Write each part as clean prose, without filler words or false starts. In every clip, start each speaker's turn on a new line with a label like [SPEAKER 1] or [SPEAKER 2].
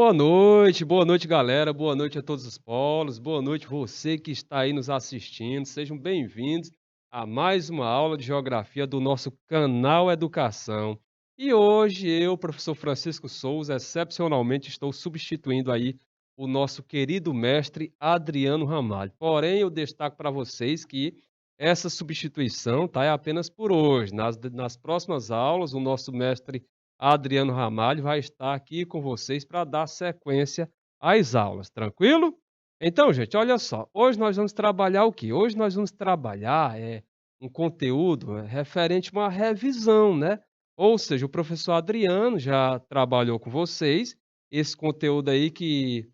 [SPEAKER 1] Boa noite, galera. Boa noite a todos os polos. Boa noite você que está aí nos assistindo. Sejam bem-vindos a mais uma aula de geografia do nosso canal Educação. E hoje eu, professor Francisco Souza, excepcionalmente estou substituindo aí o nosso querido mestre Adriano Ramalho. Porém, eu destaco para vocês que essa substituição, tá, é apenas por hoje. Nas próximas aulas, o nosso mestre Adriano Ramalho vai estar aqui com vocês para dar sequência às aulas, tranquilo? Então, gente, olha só, hoje nós vamos trabalhar o quê? Hoje nós vamos trabalhar um conteúdo referente a uma revisão, né? Ou seja, o professor Adriano já trabalhou com vocês esse conteúdo aí que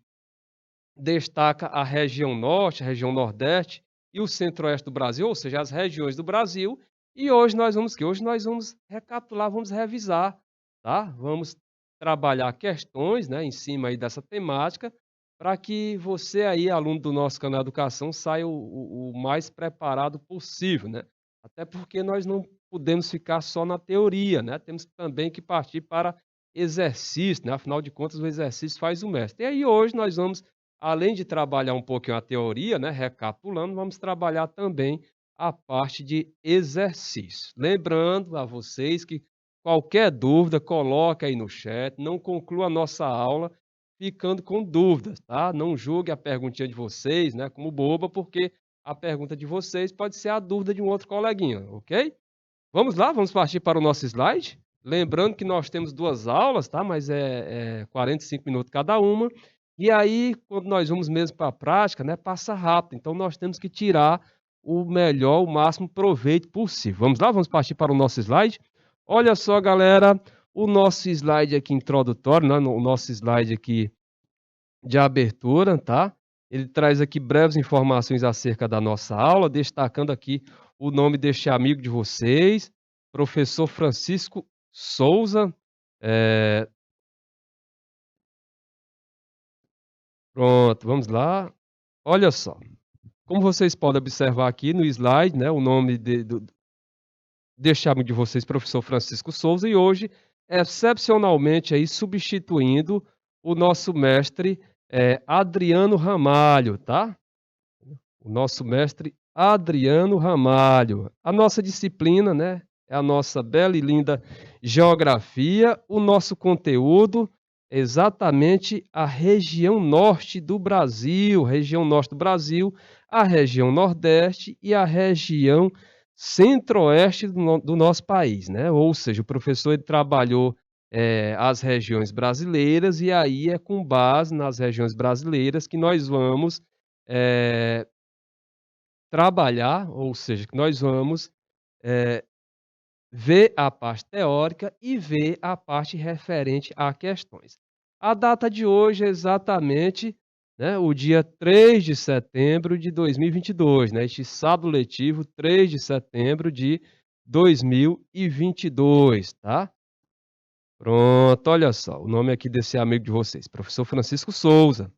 [SPEAKER 1] destaca a região norte, a região nordeste e o centro-oeste do Brasil, ou seja, as regiões do Brasil. E hoje nós vamos que hoje nós vamos recapitular, vamos revisar, tá? Vamos trabalhar questões, né, em cima aí dessa temática, para que você aí, aluno do nosso canal Educação, saia o mais preparado possível, né? Até porque nós não podemos ficar só na teoria, né? Temos também que partir para exercício, né? Afinal de contas, o exercício faz o mestre. E aí hoje nós vamos, além de trabalhar um pouquinho a teoria, né, recapitulando, vamos trabalhar também a parte de exercício. Lembrando a vocês que qualquer dúvida, coloque aí no chat, não conclua a nossa aula ficando com dúvidas, tá? Não julgue a perguntinha de vocês, né, como boba, porque a pergunta de vocês pode ser a dúvida de um outro coleguinha, ok? Vamos lá, vamos partir para o nosso slide. Lembrando que nós temos 2 aulas, tá? Mas é 45 minutos cada uma. E aí, quando nós vamos mesmo para a prática, né, passa rápido. Então, nós temos que tirar o melhor, o máximo proveito possível. Vamos lá, vamos partir para o nosso slide. Olha só, galera, o nosso slide aqui introdutório, né, o nosso slide aqui de abertura, tá? Ele traz aqui breves informações acerca da nossa aula, destacando aqui o nome deste amigo de vocês, professor Francisco Souza. Eh, Pronto, vamos lá. Olha só, como vocês podem observar aqui no slide, né, o nome deste amigo de vocês, professor Francisco Souza, e hoje, excepcionalmente aí substituindo o nosso mestre, Adriano Ramalho, tá? O nosso mestre Adriano Ramalho. A nossa disciplina, né, é a nossa bela e linda geografia. O nosso conteúdo é exatamente a região norte do Brasil, a região nordeste e a região centro-oeste do nosso país, né? Ou seja, o professor ele trabalhou as regiões brasileiras e aí é com base nas regiões brasileiras que nós vamos eh, trabalhar, ou seja, que nós vamos, eh, ver a parte teórica e ver a parte referente a questões. A data de hoje é exatamente, né, o dia 3 de setembro de 2022, né, este sábado letivo, 3 de setembro de 2022, tá? Pronto, olha só, o nome aqui desse amigo de vocês, professor Francisco Souza.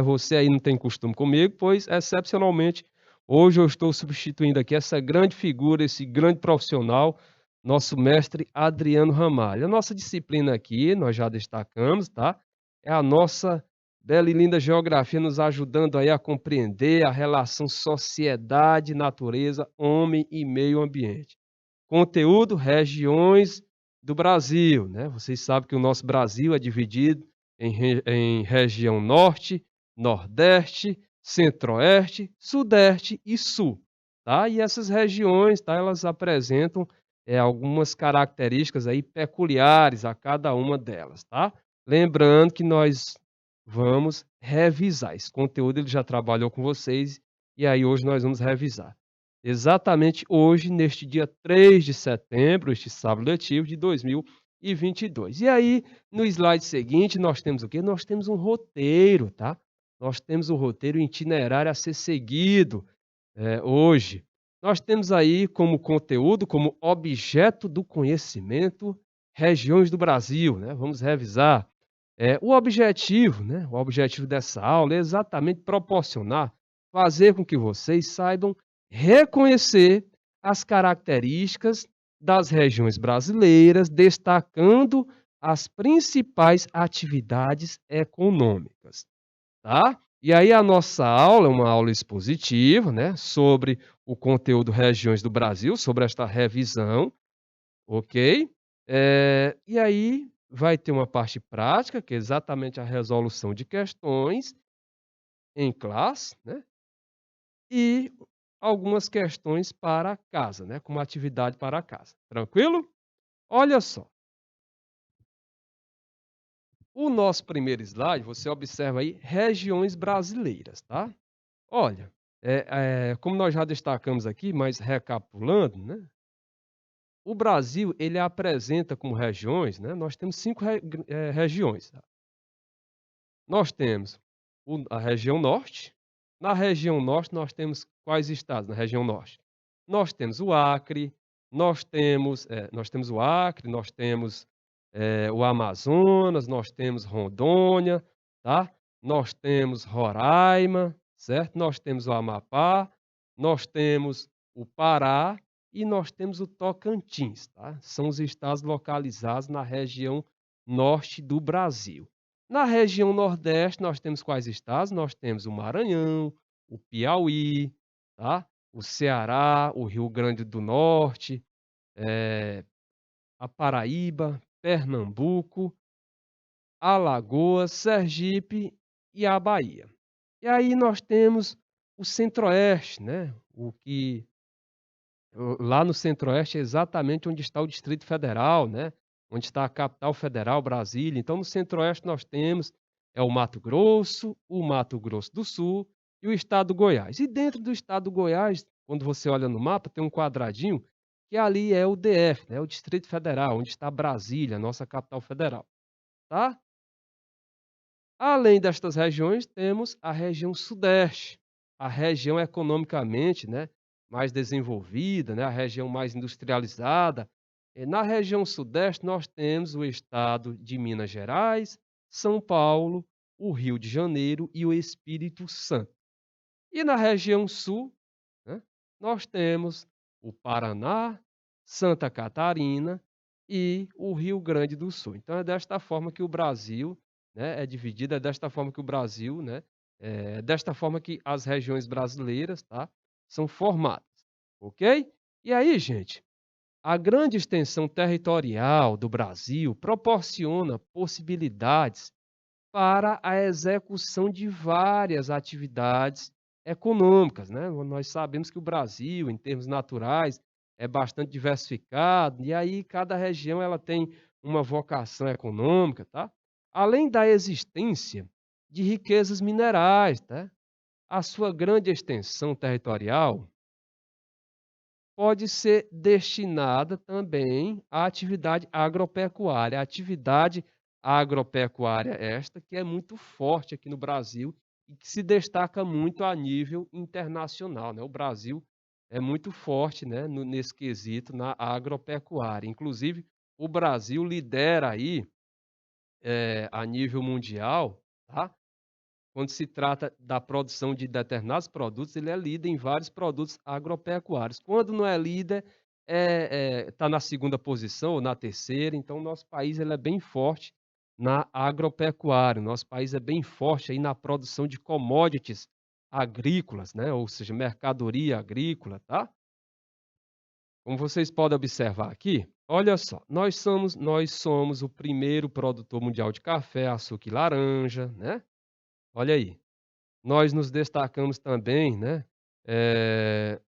[SPEAKER 1] Você aí não tem costume comigo, pois excepcionalmente hoje eu estou substituindo aqui essa grande figura, esse grande profissional, nosso mestre Adriano Ramalho. A nossa disciplina aqui, nós já destacamos, tá? É a nossa bela e linda geografia nos ajudando aí a compreender a relação sociedade, natureza, homem e meio ambiente. Conteúdo, regiões do Brasil, né? Vocês sabem que o nosso Brasil é dividido em região norte, nordeste, centro-oeste, sudeste e sul, tá? E essas regiões, tá, elas apresentam algumas características aí peculiares a cada uma delas, tá? Lembrando que nós vamos revisar. Esse conteúdo ele já trabalhou com vocês e aí hoje nós vamos revisar. Exatamente hoje, neste dia 3 de setembro, este sábado letivo de 2022. E aí, no slide seguinte, nós temos o quê? Nós temos um roteiro, tá? Nós temos um roteiro itinerário a ser seguido, hoje. Nós temos aí como conteúdo, como objeto do conhecimento, regiões do Brasil, né? Vamos revisar. O objetivo, né? O objetivo dessa aula é exatamente proporcionar, fazer com que vocês saibam reconhecer as características das regiões brasileiras, destacando as principais atividades econômicas, tá? E aí a nossa aula é uma aula expositiva, né, sobre o conteúdo regiões do Brasil, sobre esta revisão, ok? E aí vai ter uma parte prática, que é exatamente a resolução de questões em classe, né? E algumas questões para casa, né, como atividade para casa. Tranquilo? Olha só, o nosso primeiro slide, você observa aí regiões brasileiras, tá? Olha, como nós já destacamos aqui, mas recapitulando, né? O Brasil ele apresenta como regiões, né? Nós temos 5 regiões. Tá? Nós temos a região norte. Na região norte, nós temos quais estados na região norte? Nós temos o Acre, nós temos o Acre, nós temos o Amazonas, nós temos Rondônia, tá? Nós temos Roraima, certo? Nós temos o Amapá, nós temos o Pará e nós temos o Tocantins, tá? São os estados localizados na região norte do Brasil. Na região Nordeste, nós temos quais estados? Nós temos o Maranhão, o Piauí, tá? O Ceará, o Rio Grande do Norte, a Paraíba, Pernambuco, Alagoas, Sergipe e a Bahia. E aí nós temos o Centro-Oeste, né? Lá no Centro-Oeste é exatamente onde está o Distrito Federal, né, onde está a capital federal, Brasília. Então, no Centro-Oeste nós temos o Mato Grosso do Sul e o estado do Goiás. E dentro do estado do Goiás, quando você olha no mapa, tem um quadradinho que ali é o DF, né, o Distrito Federal, onde está Brasília, nossa capital federal, tá? Além destas regiões, temos a região Sudeste, a região economicamente, né, mais desenvolvida, né, a região mais industrializada. Na região Sudeste, nós temos o estado de Minas Gerais, São Paulo, o Rio de Janeiro e o Espírito Santo. E na região Sul, né, nós temos o Paraná, Santa Catarina e o Rio Grande do Sul. Então é desta forma que o Brasil, né, é dividido, é desta forma que o Brasil, né, é desta forma que as regiões brasileiras, tá, são formadas, ok? E aí, gente, a grande extensão territorial do Brasil proporciona possibilidades para a execução de várias atividades econômicas, né. Nós sabemos que o Brasil, em termos naturais, é bastante diversificado, e aí cada região ela tem uma vocação econômica, tá. Além da existência de riquezas minerais, tá. A sua grande extensão territorial pode ser destinada também à atividade agropecuária. A atividade agropecuária esta que é muito forte aqui no Brasil e que se destaca muito a nível internacional, né. O Brasil é muito forte, né, nesse quesito na agropecuária. Inclusive, o Brasil lidera aí, a nível mundial, tá, quando se trata da produção de determinados produtos, ele é líder em vários produtos agropecuários. Quando não é líder, está na segunda posição ou na terceira. Então, o nosso país ele é bem forte na agropecuária. O nosso país é bem forte aí na produção de commodities agrícolas, né? Ou seja, mercadoria agrícola, tá? Como vocês podem observar aqui, olha só, nós somos o primeiro produtor mundial de café, açúcar e laranja, né? Olha aí. Nós nos destacamos também, né, eh,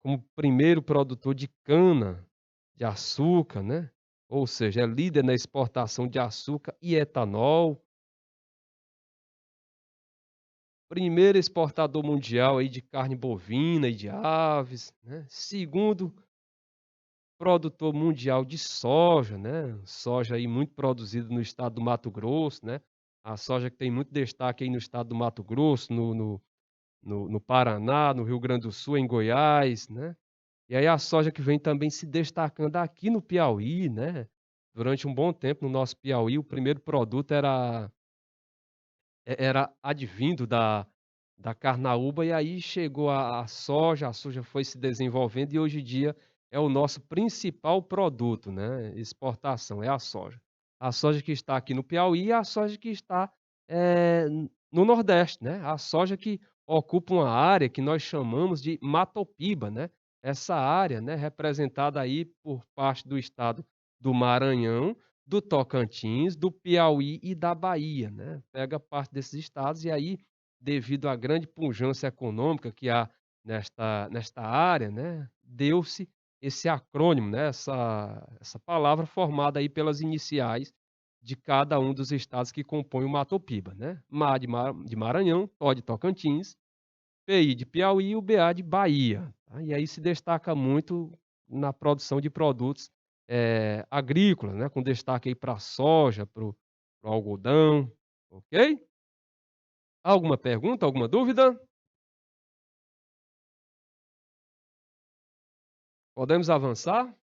[SPEAKER 1] como primeiro produtor de cana de açúcar, né, ou seja, é líder na exportação de açúcar e etanol, primeiro exportador mundial aí de carne bovina e de aves, né, segundo produtor mundial de soja, né, soja aí muito produzida no estado do Mato Grosso, né, a soja que tem muito destaque aí no estado do Mato Grosso, no Paraná, no Rio Grande do Sul, em Goiás, né. E aí a soja que vem também se destacando aqui no Piauí, né. Durante um bom tempo no nosso Piauí, o primeiro produto era advindo da carnaúba, e aí chegou a soja foi se desenvolvendo e hoje em dia é o nosso principal produto, né, exportação, é a soja. A soja que está aqui no Piauí e a soja que está, no Nordeste, né, a soja que ocupa uma área que nós chamamos de Matopiba, né. Essa área, né, representada aí por parte do estado do Maranhão, do Tocantins, do Piauí e da Bahia, né. Pega parte desses estados e aí, devido à grande pujança econômica que há nesta área, né, deu-se esse acrônimo, né, essa palavra formada aí pelas iniciais de cada um dos estados que compõem o Matopiba, né. MA de Maranhão, TO de Tocantins, PI de Piauí e o BA de Bahia, tá. E aí se destaca muito na produção de produtos, agrícolas, né, com destaque aí para a soja, para o algodão, ok? Alguma pergunta, alguma dúvida? Podemos avançar?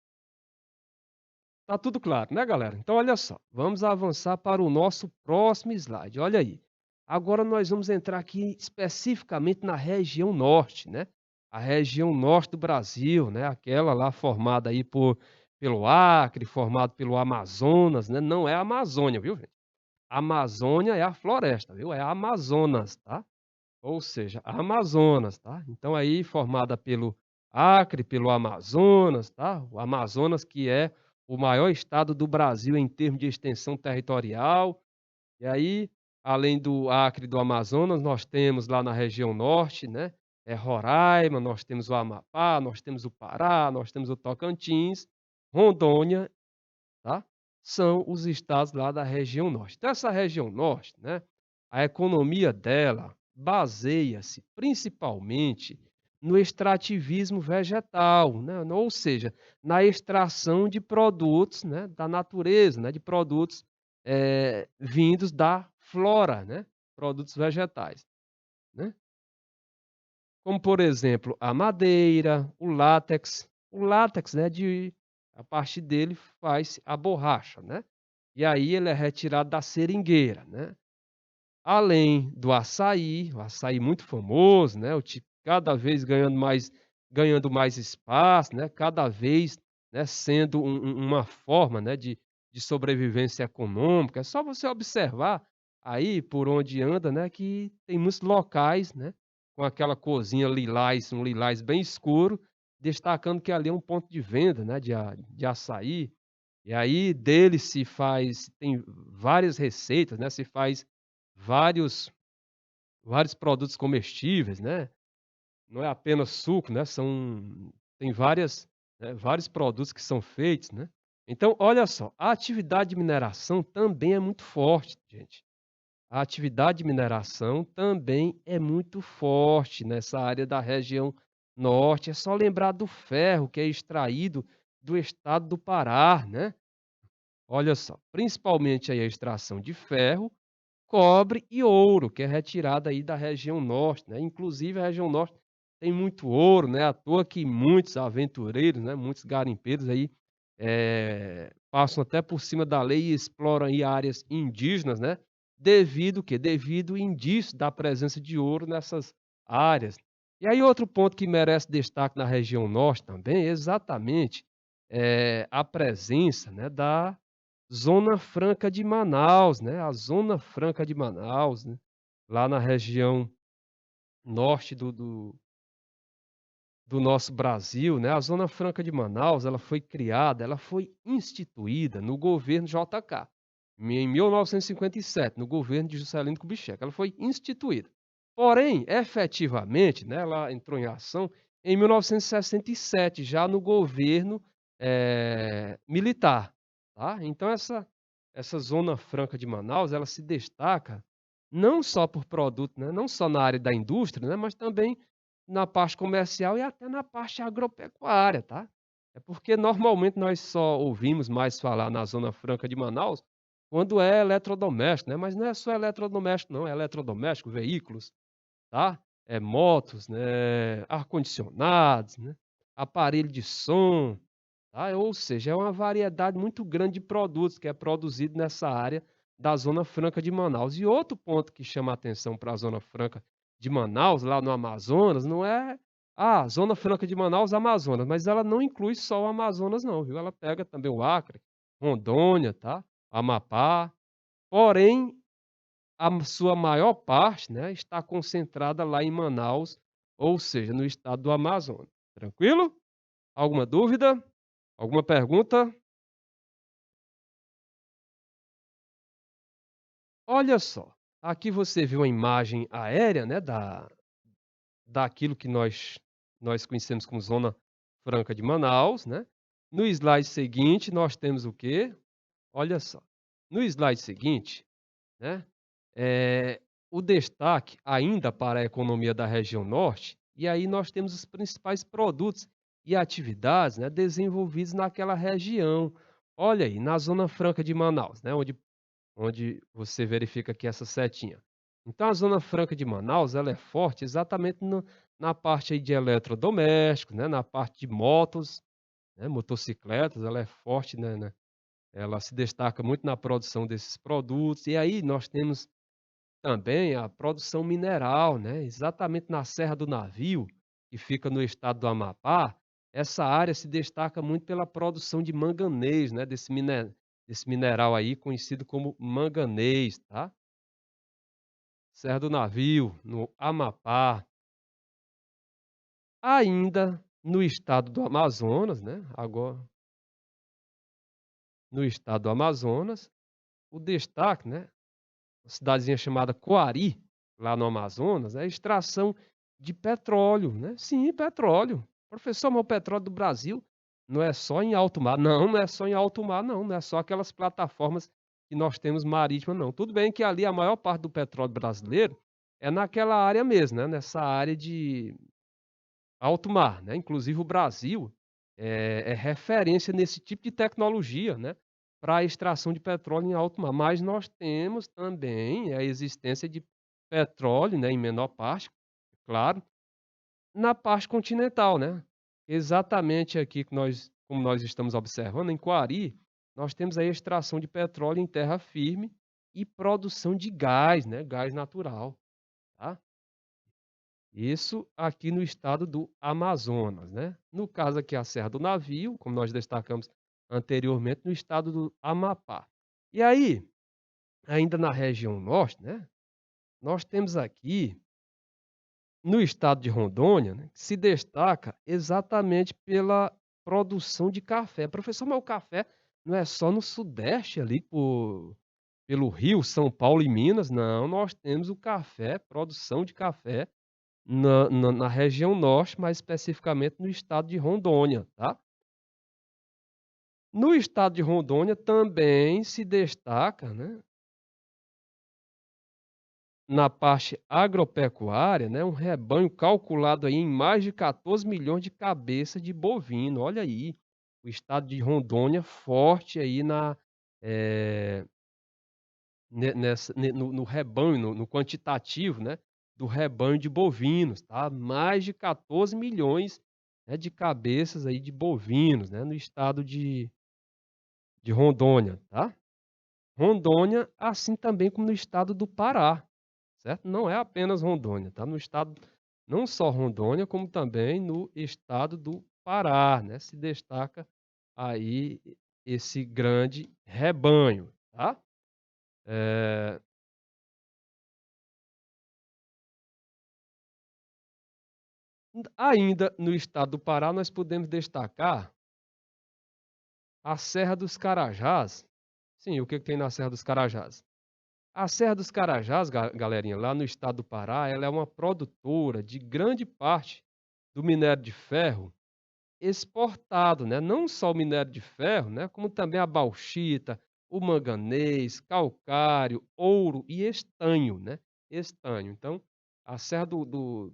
[SPEAKER 1] Tá tudo claro, né, galera? Então olha só, vamos avançar para o nosso próximo slide, olha aí. Agora nós vamos entrar aqui especificamente na região norte, né? A região norte do Brasil, né? Aquela lá formada aí pelo Acre, formado pelo Amazonas, né? Não é a Amazônia, viu, gente? A Amazônia é a floresta, viu? É a Amazonas, tá? Ou seja, a Amazonas, tá? Então aí formada pelo Acre, pelo Amazonas, tá? O Amazonas que é o maior estado do Brasil em termos de extensão territorial. E aí, além do Acre e do Amazonas, nós temos lá na região norte, né, Roraima, nós temos o Amapá, nós temos o Pará, nós temos o Tocantins, Rondônia, tá? São os estados lá da região norte. Então essa região norte, né, a economia dela baseia-se principalmente no extrativismo vegetal, né, ou seja, na extração de produtos, né, da natureza, né, de produtos, vindos da flora, né, produtos vegetais, né. Como, por exemplo, a madeira, o látex. O látex, né, a partir dele faz a borracha, né. E aí ele é retirado da seringueira, né. Além do açaí, o açaí muito famoso, né, o ti cada vez ganhando mais espaço, né, cada vez, né, sendo uma forma, né, de sobrevivência econômica. É só você observar aí por onde anda, né, que tem muitos locais, né, com aquela corzinha lilás, um lilás bem escuro, destacando que ali é um ponto de venda, né, de açaí. E aí dele se faz tem várias receitas, né, se faz vários vários produtos comestíveis, né, não é apenas suco, né, tem vários produtos que são feitos, né. Então olha só, a atividade de mineração também é muito forte, gente. A atividade de mineração também é muito forte nessa área da região norte, é só lembrar do ferro que é extraído do estado do Pará, né. Olha só, principalmente aí a extração de ferro, cobre e ouro, que é retirada aí da região norte, né, inclusive a região norte tem muito ouro, né, à toa que muitos aventureiros, né, muitos garimpeiros aí, passam até por cima da lei e exploram aí áreas indígenas, né, devido o quê? Devido o indício da presença de ouro nessas áreas. E aí outro ponto que merece destaque na região norte também é exatamente, a presença, né, da Zona Franca de Manaus, né, a Zona Franca de Manaus, né, lá na região norte do nosso Brasil, né, a Zona Franca de Manaus, ela foi criada, ela foi instituída no governo JK, em 1957, no governo de Juscelino Kubitschek, ela foi instituída. Porém, efetivamente, né, ela entrou em ação em 1967, já no governo, militar, tá. Então essa Zona Franca de Manaus, ela se destaca não só por produto, né, não só na área da indústria, né, mas também na parte comercial e até na parte agropecuária, tá. É porque normalmente nós só ouvimos mais falar na Zona Franca de Manaus quando é eletrodoméstico, né, mas não é só eletrodoméstico não, é eletrodoméstico, veículos, tá, motos, né, ar-condicionados, né, aparelho de som, tá, ou seja, é uma variedade muito grande de produtos que é produzido nessa área da Zona Franca de Manaus. E outro ponto que chama a atenção para a Zona Franca de Manaus, lá no Amazonas, não é Ah, Zona Franca de Manaus, Amazonas, mas ela não inclui só o Amazonas não, viu, ela pega também o Acre, Rondônia, tá, Amapá, porém, sua maior parte, né, está concentrada lá em Manaus, ou seja, no estado do Amazonas. Tranquilo? Alguma dúvida? Alguma pergunta? Olha só, aqui você viu a imagem aérea, né, daquilo que nós conhecemos como Zona Franca de Manaus, né. No slide seguinte nós temos o quê? Olha só, no slide seguinte, né, o destaque ainda para a economia da região norte, e aí nós temos os principais produtos e atividades, né, desenvolvidos naquela região. Olha aí, na Zona Franca de Manaus, né, onde você verifica aqui essa setinha. Então a Zona Franca de Manaus, ela é forte exatamente na parte aí de eletrodomésticos, né, na parte de motos, né, motocicletas, ela é forte, né, ela se destaca muito na produção desses produtos. E aí nós temos também a produção mineral, né, exatamente na Serra do Navio, que fica no estado do Amapá, essa área se destaca muito pela produção de manganês, né, desse mineral aí conhecido como manganês, tá. Serra do Navio, no Amapá. Ainda no estado do Amazonas, né, agora no estado do Amazonas, o destaque, né, uma cidadezinha chamada Coari, lá no Amazonas, é a extração de petróleo, né. Sim, petróleo. "Professor, mas o petróleo do Brasil não é só em alto mar", não, não é só em alto mar não, não é só aquelas plataformas que nós temos marítima não. Tudo bem que ali a maior parte do petróleo brasileiro é naquela área mesmo, né, nessa área de alto mar, né, inclusive o Brasil é referência nesse tipo de tecnologia, né, para a extração de petróleo em alto mar, mas nós temos também a existência de petróleo, né, em menor parte, claro, na parte continental, né. Exatamente aqui que como nós estamos observando, em Coari, nós temos aí a extração de petróleo em terra firme e produção de gás, né, gás natural, tá. Isso aqui no estado do Amazonas, né. No caso aqui a Serra do Navio, como nós destacamos anteriormente, no estado do Amapá. E aí, ainda na região norte, né, nós temos aqui, no estado de Rondônia, né, que se destaca exatamente pela produção de café. "Professor, mas o café não é só no sudeste ali pelo Rio, São Paulo e Minas?" Não, nós temos o café, produção de café na região norte, mais especificamente no estado de Rondônia, tá. No estado de Rondônia também se destaca, né, na parte agropecuária, né, um rebanho calculado aí em mais de 14 milhões de cabeça de bovino, olha aí, o estado de Rondônia forte aí eh, nessa no rebanho, no quantitativo, né, do rebanho de bovinos, tá, mais de 14 milhões, né, de cabeças aí de bovinos, né, no estado de Rondônia, tá. Rondônia, assim também como no estado do Pará, certo. Não é apenas Rondônia, tá, no estado não só Rondônia, como também no estado do Pará, né, se destaca aí esse grande rebanho, tá. Eh Ainda no estado do Pará, nós podemos destacar a Serra dos Carajás. Sim, o que que tem na Serra dos Carajás? A Serra dos Carajás, galerinha, lá no estado do Pará, ela é uma produtora de grande parte do minério de ferro exportado, né, não só o minério de ferro, né, como também a bauxita, o manganês, calcário, ouro e estanho, né, estanho. Então, a Serra dos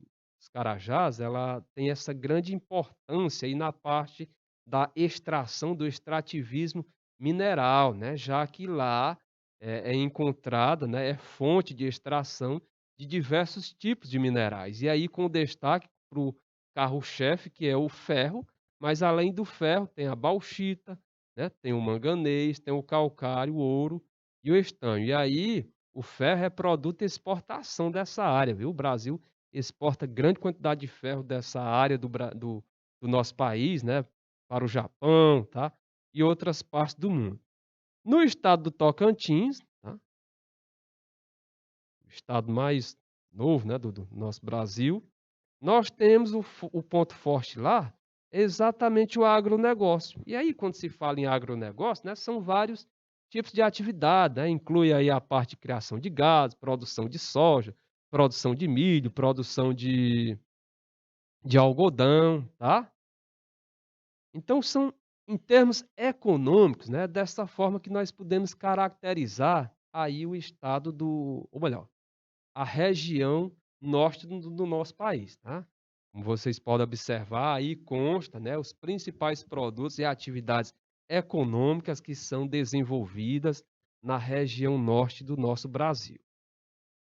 [SPEAKER 1] Carajás, ela tem essa grande importância aí na parte da extração, do extrativismo mineral, né, já que lá é encontrada, né, é fonte de extração de diversos tipos de minerais. E aí com destaque para o carro-chefe, que é o ferro, mas além do ferro tem a bauxita, né, tem o manganês, tem o calcário, o ouro e o estanho. E aí, o ferro é produto de exportação dessa área, viu. O Brasil exporta grande quantidade de ferro dessa área do nosso país, né, para o Japão, tá, e outras partes do mundo. No estado do Tocantins, tá, o estado mais novo, né, do nosso Brasil, nós temos o ponto forte lá, exatamente o agronegócio. E aí, quando se fala em agronegócio, né, são vários tipos de atividade, né, inclui aí a parte de criação de gado, produção de soja, produção de milho, produção de algodão, tá? Então são em termos econômicos, né, dessa forma que nós podemos caracterizar aí o estado ou melhor, a região norte do nosso país, tá? Como vocês podem observar, aí consta, né, os principais produtos e atividades econômicas que são desenvolvidas na região norte do nosso Brasil.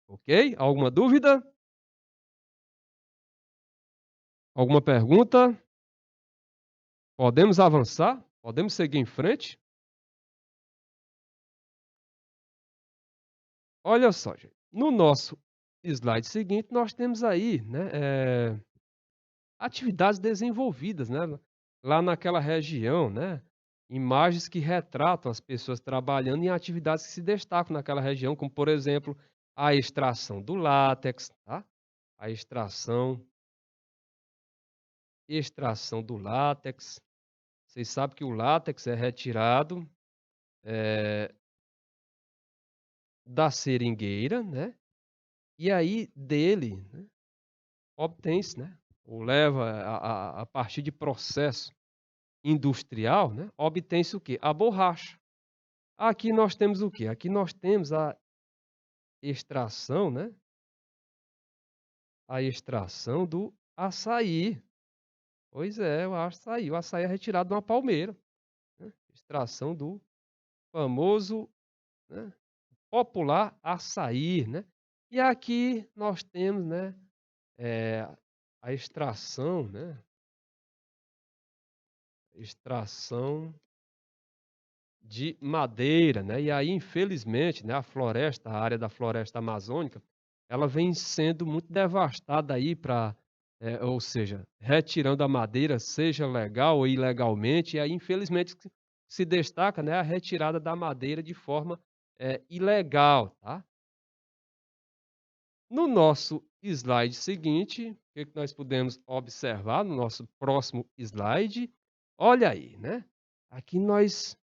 [SPEAKER 1] Ok? Alguma dúvida? Alguma pergunta? Podemos avançar? Podemos seguir em frente? Olha só, gente. No nosso slide seguinte, nós temos aí, né, atividades desenvolvidas, né, lá naquela região, né, imagens que retratam as pessoas trabalhando em atividades que se destacam naquela região, como, por exemplo, a extração do látex, tá? A extração do látex. Vocês sabem que o látex é retirado, eh, da seringueira, né, e aí dele, né, obtém-se, né, ou leva a partir de processo industrial, né, obtém-se o quê? A borracha. Aqui nós temos o quê? Aqui nós temos extração, né, a extração do açaí. Pois é, o açaí é retirado de uma palmeira, né, extração do famoso, né, popular açaí, né. E aqui nós temos, né, eh, a extração de madeira, né, e aí infelizmente, né, a área da floresta amazônica, ela vem sendo muito devastada aí para, ou seja, retirando a madeira, seja legal ou ilegalmente, e aí infelizmente se destaca, né, a retirada da madeira de forma, ilegal, tá. No nosso slide seguinte, o que que nós podemos observar no nosso próximo slide? Olha aí, né, aqui nós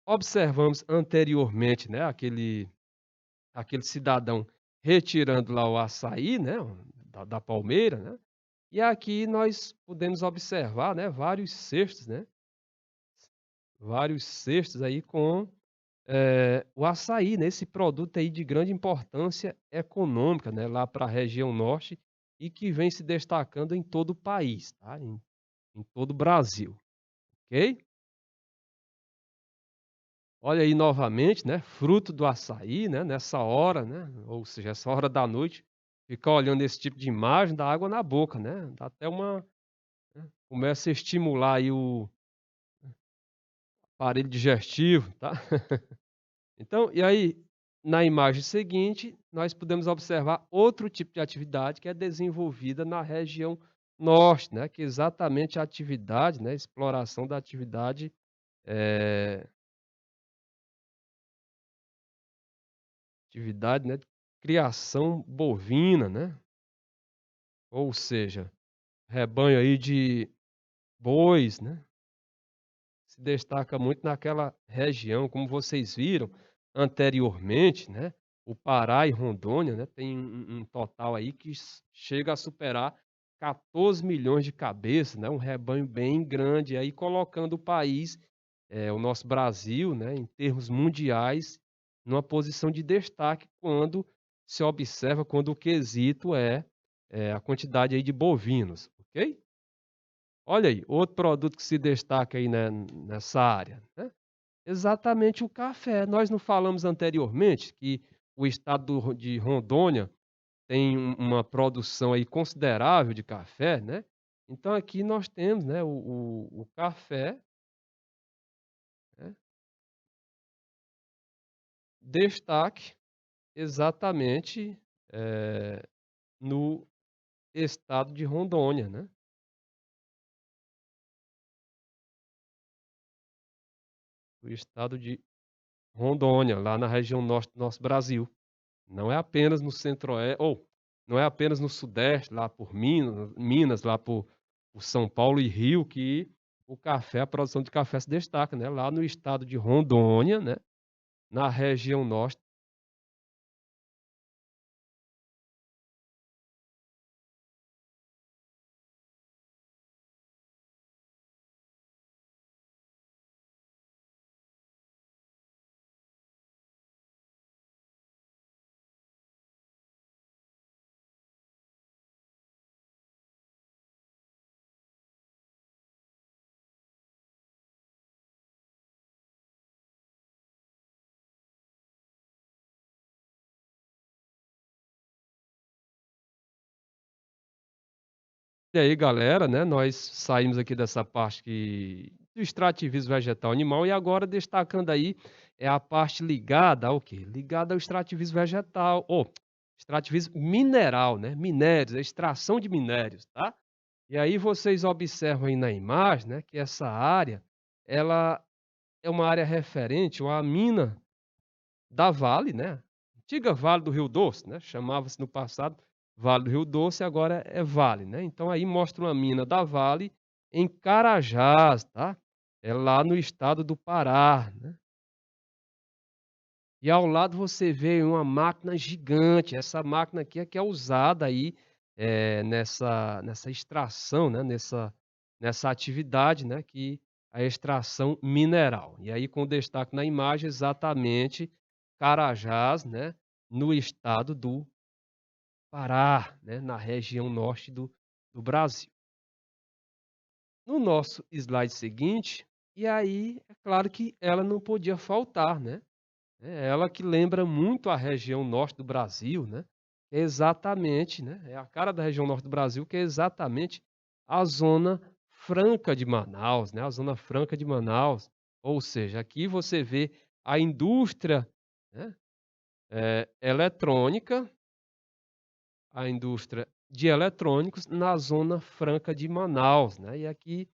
[SPEAKER 1] observamos anteriormente, né, aquele cidadão retirando lá o açaí, né, da palmeira, né, e aqui nós podemos observar, né, vários cestos aí com, o açaí, né, esse produto aí de grande importância econômica, né, lá para a região norte e que vem se destacando em todo o país, tá, em todo o Brasil, ok? Olha aí novamente, né, fruto do açaí, né, nessa hora, né, ou seja, essa hora da noite, ficar olhando esse tipo de imagem dá água na boca, né, dá até começa a estimular aí o aparelho digestivo, tá. Então, e aí, na imagem seguinte, nós podemos observar outro tipo de atividade que é desenvolvida na região norte, né, que é exatamente a atividade, né, exploração da eh, atividade, né, de criação bovina, né. Ou seja, rebanho aí de bois, né, se destaca muito naquela região, como vocês viram anteriormente, né, o Pará e Rondônia, né, tem um total aí que chega a superar 14 milhões de cabeças, né, um rebanho bem grande, aí colocando o país, o nosso Brasil, né, em termos mundiais, numa posição de destaque quando o quesito é a quantidade aí de bovinos, ok? Olha aí, outro produto que se destaca aí, né, nessa área, né, exatamente o café. Nós não falamos anteriormente que o estado de Rondônia tem uma produção aí considerável de café, né, então aqui nós temos, né, o café, né, destaque exatamente, no estado de Rondônia, né. O estado de Rondônia, lá na região norte do nosso Brasil. Não é apenas no centro-oeste ou não é apenas no sudeste, lá por Minas, lá por São Paulo e Rio, que a produção de café se destaca, né. Lá no estado de Rondônia, né, na região norte. E aí, galera, né, nós saímos aqui dessa parte do extrativismo vegetal animal e agora destacando aí, é a parte ligada ao quê? Ligada ao extrativismo vegetal ou extrativismo mineral, né, minérios, a extração de minérios, tá. E aí vocês observam aí na imagem, né, que essa área, ela é uma área referente a uma mina da Vale, né, antiga Vale do Rio Doce, né, chamava-se no passado Vale do Rio Doce, agora é Vale, né. Então aí mostra uma mina da Vale em Carajás, tá, é lá no estado do Pará, né. E ao lado você vê uma máquina gigante, essa máquina aqui é que é usada aí, nessa extração, né, nessa atividade, né, que a extração mineral. E aí com destaque na imagem exatamente Carajás, né, no estado do Pará, né, na região norte do Brasil. No nosso slide seguinte, e aí é claro que ela não podia faltar, né. É ela que lembra muito a região norte do Brasil, né, exatamente, né, é a cara da região norte do Brasil, que é exatamente a Zona Franca de Manaus, né, a Zona Franca de Manaus. Ou seja, aqui você vê a indústria, né, eletrônica, a indústria de eletrônicos na Zona Franca de Manaus, né, e aqui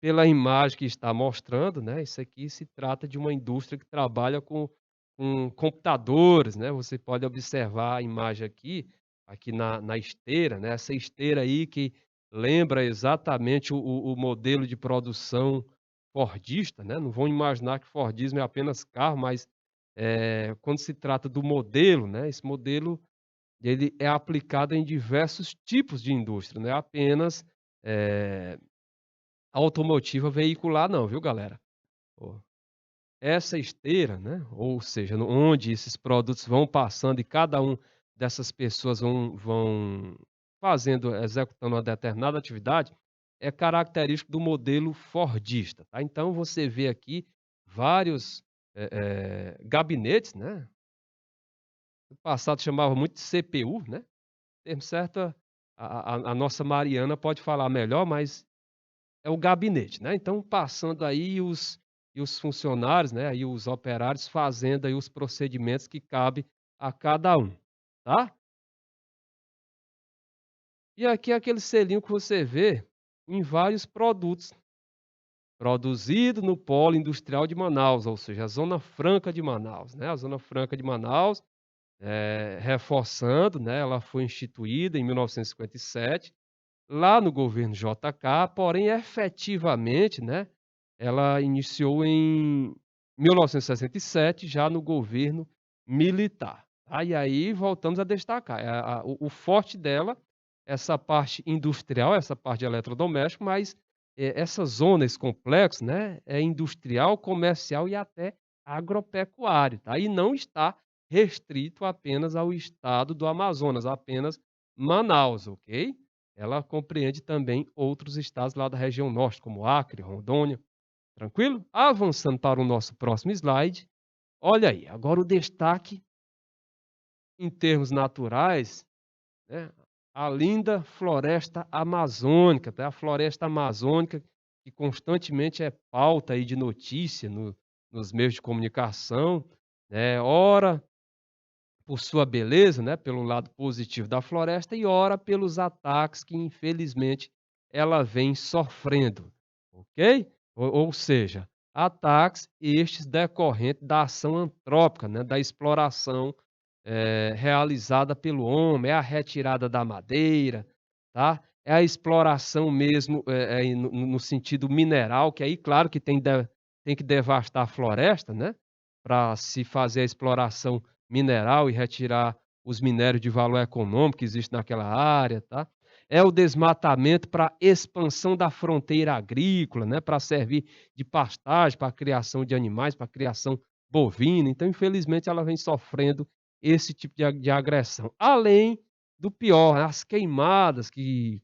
[SPEAKER 1] pela imagem que está mostrando, né, isso aqui se trata de uma indústria que trabalha com computadores, né, você pode observar a imagem aqui na esteira, né, essa esteira aí que lembra exatamente o modelo de produção fordista, né, não vão imaginar que fordismo é apenas carro, mas, quando se trata do modelo, né, esse modelo ele é aplicado em diversos tipos de indústria, não é apenas, eh automotiva veicular não, viu galera. Ó, essa esteira, né, ou seja, onde esses produtos vão passando e cada dessas pessoas vão fazendo executando uma determinada atividade, é característico do modelo fordista, tá. Então você vê aqui vários, gabinetes, né, no passado chamava muito de CPU, né, termo certo a nossa Mariana pode falar melhor, mas é o gabinete, né, então passando aí os funcionários, né, aí os operários fazendo aí os procedimentos que cabe a cada um, tá. E aqui é aquele selinho que você vê em vários produtos, produzido no polo industrial de Manaus, ou seja, a Zona Franca de Manaus, né, a Zona Franca de Manaus, reforçando, né, ela foi instituída em 1957, lá no governo JK, porém efetivamente, né, ela iniciou em 1967, já no governo militar. Aí voltamos a destacar, o forte dela, essa parte industrial, essa parte de eletrodoméstico, mas, essa zona, esse complexo, né, é industrial, comercial e até agropecuário, tá. E não está restrito apenas ao estado do Amazonas, apenas Manaus, ok? Ela compreende também outros estados lá da região norte, como Acre, Rondônia, tranquilo? Avançando para o nosso próximo slide, olha aí, agora o destaque em termos naturais, né, a linda floresta amazônica, tá? A floresta amazônica que constantemente é pauta aí de notícia nos meios de comunicação, né, ora por sua beleza, né, pelo lado positivo da floresta, e ora pelos ataques que infelizmente ela vem sofrendo, ok? Ou seja, ataques estes decorrentes da ação antrópica, né, da exploração, realizada pelo homem, é a retirada da madeira, tá? É a exploração mesmo, no sentido mineral, que aí claro que tem que devastar a floresta, né, para se fazer a exploração mineral e retirar os minérios de valor econômico que existe naquela área, tá. É o desmatamento para expansão da fronteira agrícola, né, para servir de pastagem, para a criação de animais, para a criação bovina, então infelizmente ela vem sofrendo esse tipo de agressão. Além do pior, as queimadas que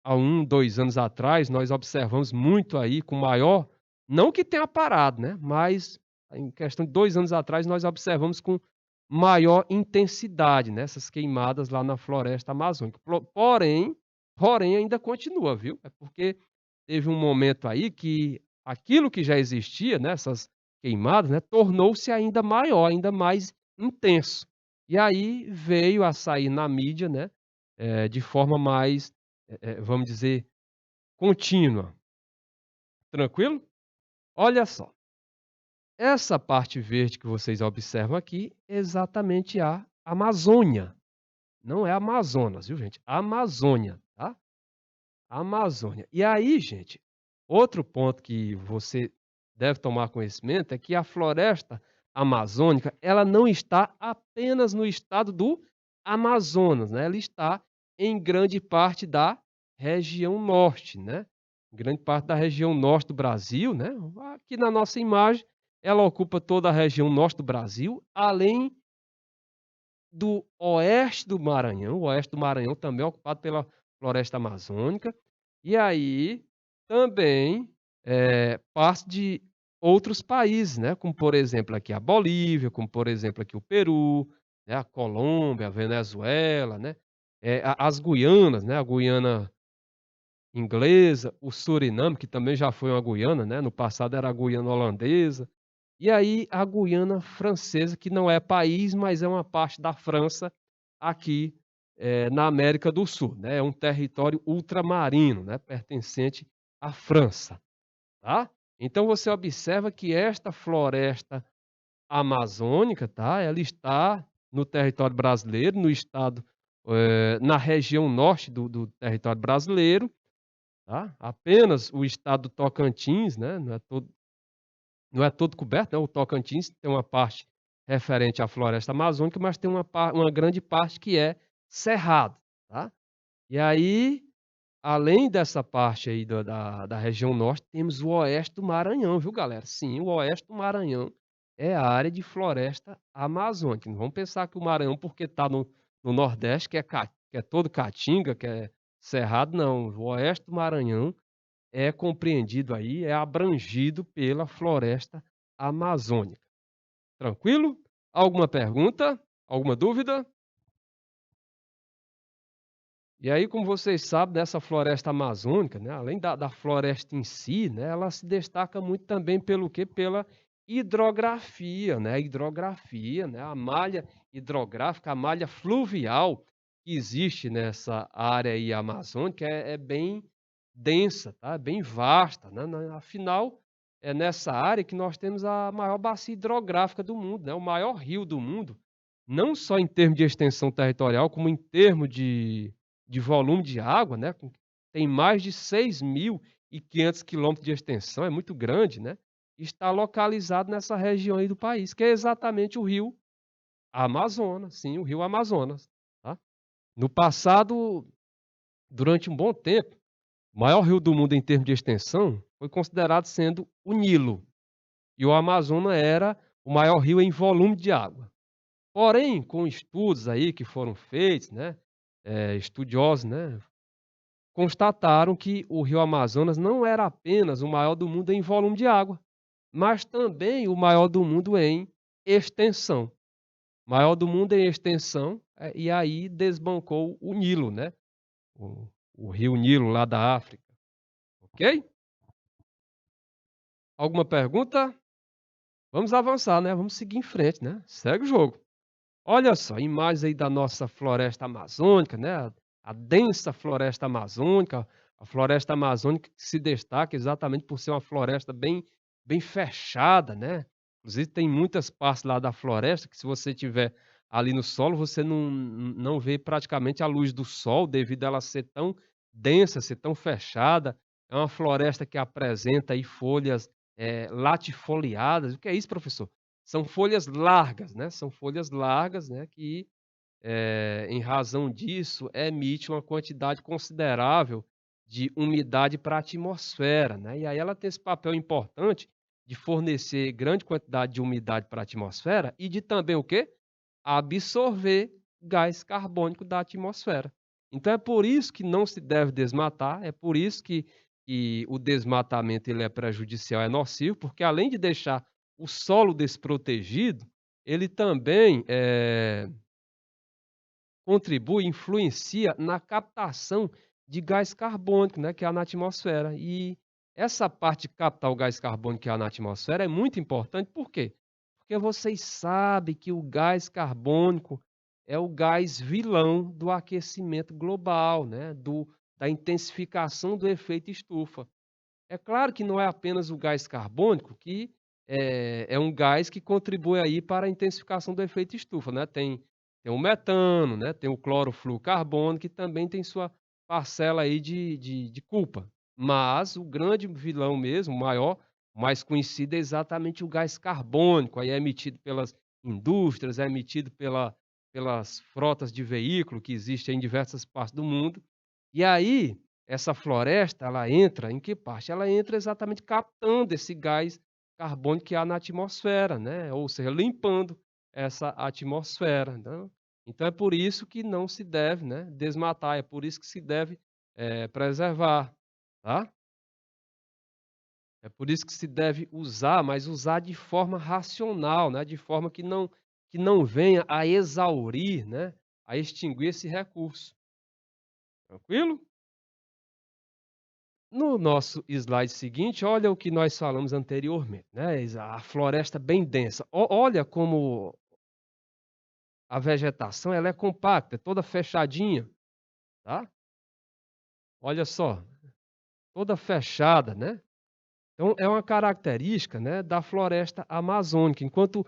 [SPEAKER 1] há 2 anos atrás nós observamos muito aí com maior, não que tenha parado, né, mas em questão de 2 anos atrás nós observamos com maior intensidade, né, essas queimadas lá na floresta amazônica. Porém ainda continua, viu, é porque teve um momento aí que aquilo que já existia, né, essas queimadas, né, tornou-se ainda maior, ainda mais intenso. E aí veio a sair na mídia, né, de forma mais, vamos dizer, contínua. Tranquilo? Olha só, essa parte verde que vocês observam aqui é exatamente a Amazônia, não é Amazonas, viu gente? Amazônia, tá? Amazônia. E aí, gente, outro ponto que você deve tomar conhecimento é que a floresta amazônica, ela não está apenas no estado do Amazonas, né, ela está em grande parte da região norte, né, grande parte da região norte do Brasil, né, aqui na nossa imagem, ela ocupa toda a região norte do Brasil, além do oeste do Maranhão. O oeste do Maranhão também é ocupado pela floresta amazônica. E aí, também, parte de outros países, né, como por exemplo aqui a Bolívia, como por exemplo aqui o Peru, né, a Colômbia, a Venezuela, né, a as Guianas, né, a Guiana Inglesa, o Suriname, que também já foi uma Guiana, né, no passado era a Guiana Holandesa, e aí a Guiana Francesa, que não é país, mas é uma parte da França aqui, na América do Sul, né, é um território ultramarino, né, pertencente à França, tá. Então você observa que esta floresta amazônica, tá, ela está no território brasileiro, no estado, na região norte do território brasileiro, tá? Apenas o estado do Tocantins, né, não é todo coberto, né, o Tocantins tem uma parte referente à floresta amazônica, mas tem uma grande parte que é cerrado, tá. E aí, além dessa parte aí da região norte, temos o oeste do Maranhão, viu galera. Sim, o oeste do Maranhão é a área de floresta amazônica. Não vamos pensar que o Maranhão, porque está no nordeste, que é todo caatinga, que é cerrado, não. O oeste do Maranhão é compreendido aí, é abrangido pela floresta amazônica. Tranquilo? Alguma pergunta? Alguma dúvida? E aí, como vocês sabem, nessa floresta amazônica, né, além da floresta em si, né, ela se destaca muito também pelo quê? Pela hidrografia, né, a malha hidrográfica, a malha fluvial que existe nessa área aí amazônica é bem densa, tá, bem vasta, né, afinal, é nessa área que nós temos a maior bacia hidrográfica do mundo, né, o maior rio do mundo, não só em termos de extensão territorial, como em termos de volume de água, né, tem mais de 6.500 quilômetros de extensão, é muito grande, né, está localizado nessa região aí do país, que é exatamente o rio Amazonas, sim, o rio Amazonas, tá. No passado, durante um bom tempo, o maior rio do mundo em termos de extensão foi considerado sendo o Nilo, e o Amazonas era o maior rio em volume de água. Porém, com estudos aí que foram feitos, né, estudiosos, né, constataram que o rio Amazonas não era apenas o maior do mundo em volume de água, mas também o maior do mundo em extensão. Maior do mundo em extensão, e aí desbancou o Nilo, né, o o rio Nilo lá da África, ok? Alguma pergunta? Vamos avançar, né, vamos seguir em frente, né, segue o jogo. Olha só, imagens aí da nossa floresta amazônica, né, a densa floresta amazônica, a floresta amazônica que se destaca exatamente por ser uma floresta bem fechada, né. Inclusive tem muitas partes lá da floresta que se você estiver ali no solo, você não vê praticamente a luz do sol devido a ela ser tão densa, ser tão fechada. É uma floresta que apresenta aí folhas, latifoliadas. O que é isso, professor? São folhas largas, né, são folhas largas, né, que, em razão disso, emite uma quantidade considerável de umidade para a atmosfera, né, e aí ela tem esse papel importante de fornecer grande quantidade de umidade para a atmosfera e de também o quê? Absorver gás carbônico da atmosfera. Então é por isso que não se deve desmatar, é por isso que o desmatamento ele é prejudicial, é nocivo, porque além de deixar o solo desprotegido, ele também, contribui, influencia na captação de gás carbônico, né, que há na atmosfera. E essa parte de captar o gás carbônico que há na atmosfera é muito importante, por quê? Porque vocês sabem que o gás carbônico é o gás vilão do aquecimento global, né, da intensificação do efeito estufa. É claro que não é apenas o gás carbônico que é um gás que contribui aí para a intensificação do efeito estufa, né, tem o metano, né, tem o clorofluorcarbono, que também tem sua parcela aí de culpa. Mas o grande vilão mesmo, o maior, o mais conhecido é exatamente o gás carbônico, aí é emitido pelas indústrias, é emitido pelas frotas de veículo que existem em diversas partes do mundo. E aí, essa floresta, ela entra em que parte? Ela entra exatamente captando esse gás carbônico que há na atmosfera, né, ou seja, limpando essa atmosfera, então é por isso que não se deve, né, desmatar, é por isso que se deve, preservar, tá. É por isso que se deve usar, mas usar de forma racional, né, de forma que não venha a exaurir, né, a extinguir esse recurso. Tranquilo? No nosso slide seguinte, olha o que nós falamos anteriormente, né, a floresta bem densa. Olha como a vegetação ela é compacta, é toda fechadinha, tá. Olha só, toda fechada, né. Então é uma característica, né, da floresta amazônica, enquanto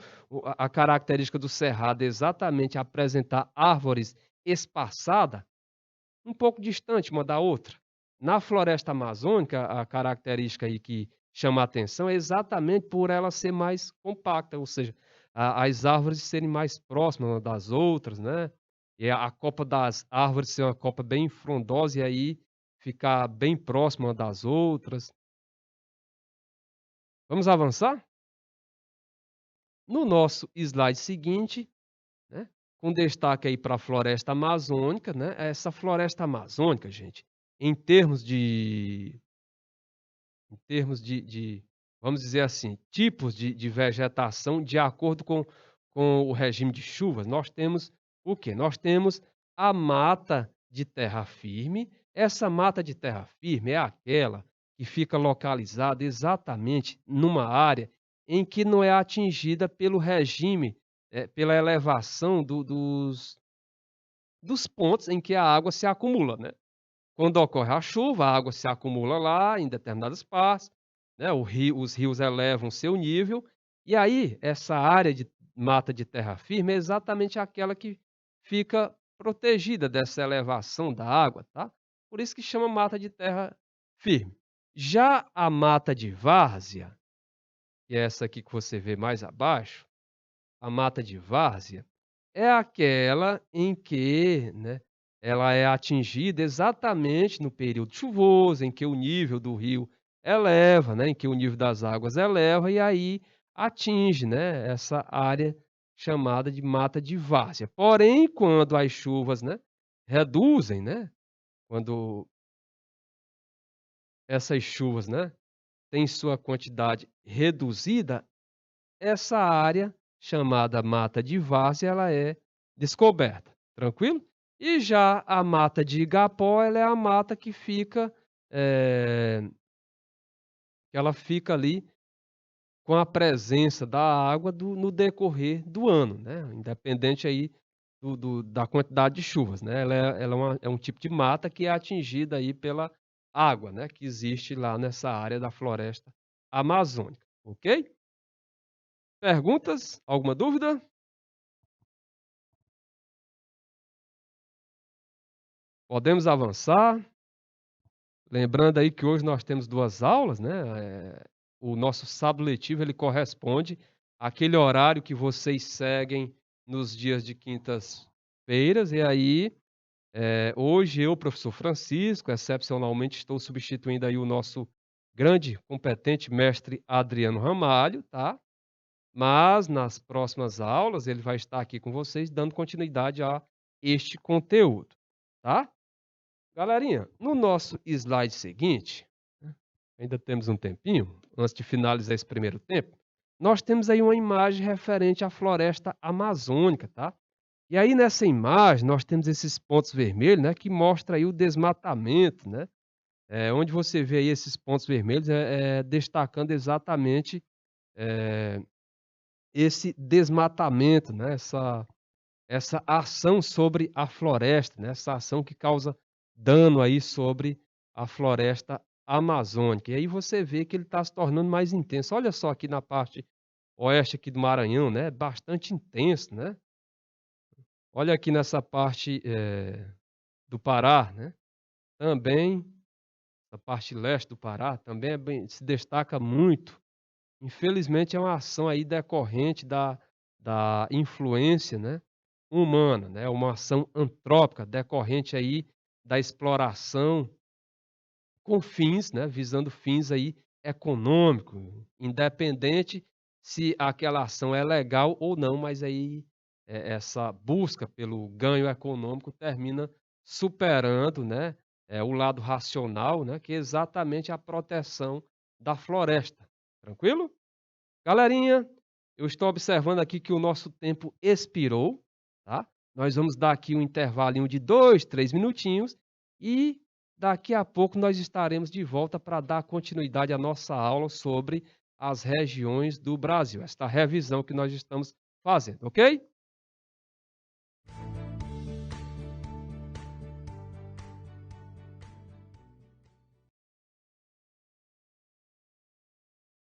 [SPEAKER 1] a característica do cerrado é exatamente apresentar árvores espaçada, um pouco distante uma da outra. Na floresta amazônica, a característica aí que chama a atenção é exatamente por ela ser mais compacta, ou seja, as árvores serem mais próximas uma das outras, né, e a copa das árvores ser uma copa bem frondosa e aí ficar bem próxima uma das outras. Vamos avançar? No nosso slide seguinte, né, com destaque aí para a floresta amazônica, né, essa floresta amazônica, gente, em termos de vamos dizer assim, tipos de vegetação de acordo com o regime de chuvas, nós temos o quê? Nós temos a mata de terra firme. Essa mata de terra firme é aquela que fica localizada exatamente numa área em que não é atingida pelo regime, pela elevação dos pontos em que a água se acumula, né. Quando ocorre a chuva, a água se acumula lá em determinadas partes, né, os rios elevam seu nível, e aí essa área de mata de terra firme é exatamente aquela que fica protegida dessa elevação da água, tá. Por isso que chama mata de terra firme. Já a mata de várzea, que é essa aqui que você vê mais abaixo, a mata de várzea é aquela em que, né, ela é atingida exatamente no período chuvoso, em que o nível do rio eleva, né, em que o nível das águas eleva, e aí atinge, né, essa área chamada de mata de várzea. Porém, quando as chuvas, né, reduzem, né, quando essas chuvas, né, têm sua quantidade reduzida, essa área, chamada mata de várzea, ela é descoberta, tranquilo? E já a mata de igapó, ela é a mata que fica, que ela fica ali com a presença da água no decorrer do ano, né, independente aí da quantidade de chuvas, né. Ela é um tipo de mata que é atingida aí pela água, né, que existe lá nessa área da floresta amazônica, ok? Perguntas? Alguma dúvida? Podemos avançar. Lembrando aí que hoje nós temos 2 aulas, né, o nosso sábado letivo ele corresponde àquele horário que vocês seguem nos dias de quintas-feiras, e aí, hoje eu, professor Francisco, excepcionalmente estou substituindo aí o nosso grande, competente mestre Adriano Ramalho, tá, mas nas próximas aulas ele vai estar aqui com vocês dando continuidade a este conteúdo, tá? Galerinha, no nosso slide seguinte, né, ainda temos um tempinho, antes de finalizar esse primeiro tempo, nós temos aí uma imagem referente à floresta amazônica, tá? E aí nessa imagem nós temos esses pontos vermelhos, né, que mostra aí o desmatamento, né? Onde você vê aí esses pontos vermelhos destacando exatamente, eh, esse desmatamento, né, essa ação sobre a floresta, né, essa ação que causa dano aí sobre a floresta amazônica. E aí você vê que ele está se tornando mais intenso. Olha só aqui na parte oeste aqui do Maranhão, né, bastante intenso, né. Olha aqui nessa parte, do Pará, né, também, a parte leste do Pará, também é bem se destaca muito. Infelizmente é uma ação aí decorrente da influência, né, humana, né, uma ação antrópica decorrente aí da exploração com fins, né, visando fins aí econômico, independente se aquela ação é legal ou não, mas aí, essa busca pelo ganho econômico termina superando, né, o lado racional, né, que é exatamente a proteção da floresta. Tranquilo? Galerinha, eu estou observando aqui que o nosso tempo expirou, tá? Nós vamos dar aqui um intervalinho de 2, 3 minutinhos e daqui a pouco nós estaremos de volta para dar continuidade à nossa aula sobre as regiões do Brasil, esta revisão que nós estamos fazendo, ok?